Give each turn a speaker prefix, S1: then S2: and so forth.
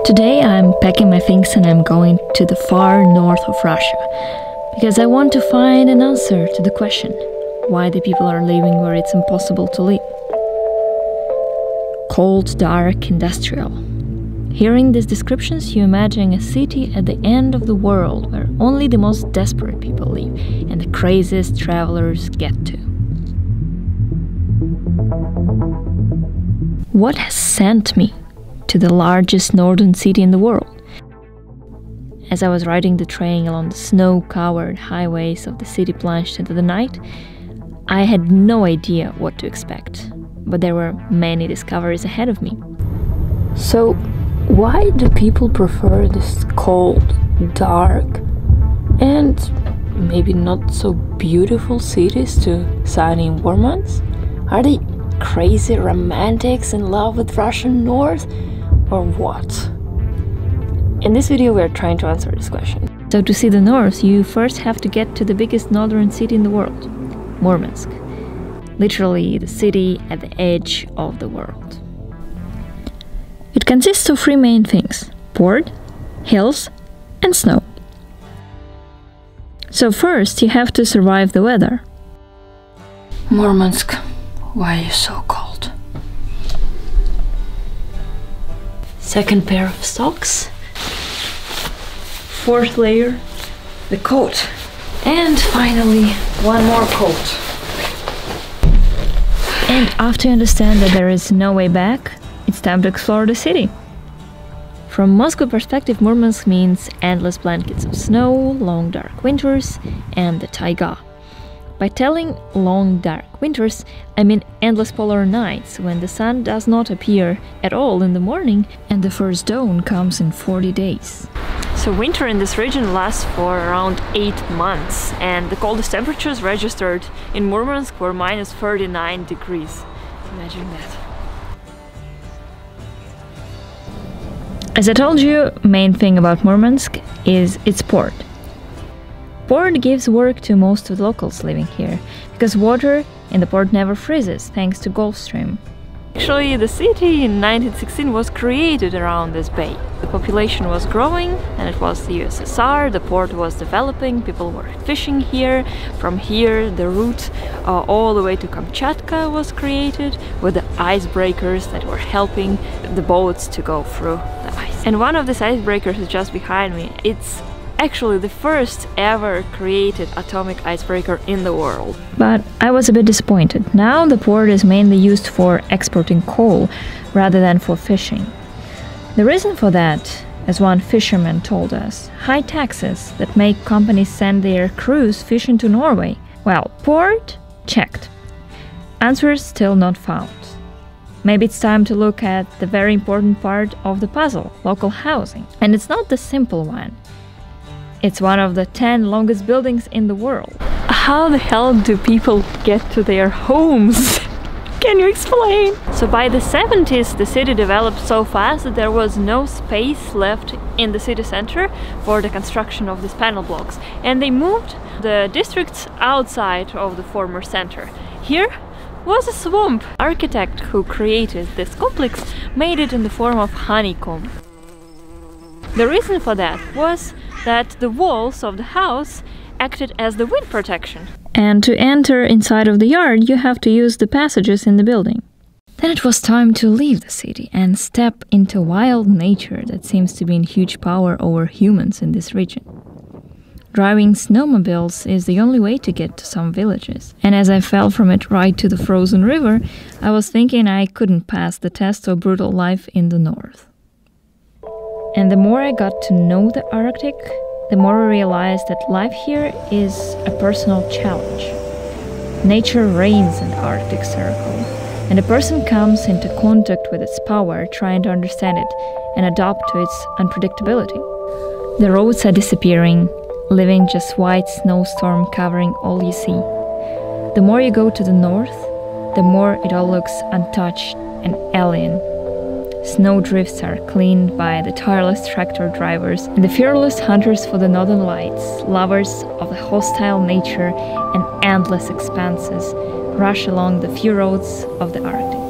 S1: Today I'm packing my things and I'm going to the far north of Russia because I want to find an answer to the question why the people are living where it's impossible to live. Cold, dark, industrial. Hearing these descriptions, you imagine a city at the end of the world where only the most desperate people live and the craziest travelers get to. What has sent me to the largest northern city in the world? As I was riding the train along the snow-covered highways of the city plunged into the night, I had no idea what to expect, but there were many discoveries ahead of me. So, why do people prefer this cold, dark, and maybe not so beautiful cities to sunny Murmansk? Are they crazy romantics in love with Russian North, or what? In this video we are trying to answer this question. So to see the North, you first have to get to the biggest northern city in the world, Murmansk. Literally the city at the edge of the world. It consists of three main things: port, hills, and snow. So first you have to survive the weather.
S2: Murmansk, why are you so cold? Second pair of socks. Fourth layer, the coat. And finally, one more coat.
S1: And after you understand that there is no way back, it's time to explore the city. From Moscow perspective, Murmansk means endless blankets of snow, long dark winters, and the taiga. By telling long dark winters, I mean endless polar nights when the sun does not appear at all in the morning and the first dawn comes in 40 days. So winter in this region lasts for around 8 months, and the coldest temperatures registered in Murmansk were minus 39 degrees. Imagine that. As I told you, main thing about Murmansk is its port. Port gives work to most of the locals living here, because water in the port never freezes thanks to Gulf Stream. Actually, the city in 1916 was created around this bay. The population was growing and it was the USSR, the port was developing, people were fishing here. From here the route all the way to Kamchatka was created with the icebreakers that were helping the boats to go through the ice. And one of these icebreakers is just behind me. It's actually the first ever created atomic icebreaker in the world. But I was a bit disappointed. Now the port is mainly used for exporting coal rather than for fishing. The reason for that, as one fisherman told us, high taxes that make companies send their crews fishing to Norway. Well, port? Checked. Answers still not found. Maybe it's time to look at the very important part of the puzzle, local housing. And it's not the simple one. It's one of the 10 longest buildings in the world. How the hell do people get to their homes? Can you explain? So by the 70s, the city developed so fast that there was no space left in the city center for the construction of these panel blocks. And they moved the districts outside of the former center. Here was a swamp. The architect who created this complex made it in the form of honeycomb. The reason for that was that the walls of the house acted as the wind protection. And to enter inside of the yard, you have to use the passages in the building. Then it was time to leave the city and step into wild nature that seems to be in huge power over humans in this region. Driving snowmobiles is the only way to get to some villages. And as I fell from it right to the frozen river, I was thinking I couldn't pass the test of brutal life in the north. And the more I got to know the Arctic, the more I realized that life here is a personal challenge. Nature reigns in the Arctic Circle, and a person comes into contact with its power, trying to understand it and adapt to its unpredictability. The roads are disappearing, leaving just white snowstorm covering all you see. The more you go to the north, the more it all looks untouched and alien. Snowdrifts are cleaned by the tireless tractor drivers and the fearless hunters for the northern lights, lovers of the hostile nature and endless expanses, rush along the few roads of the Arctic.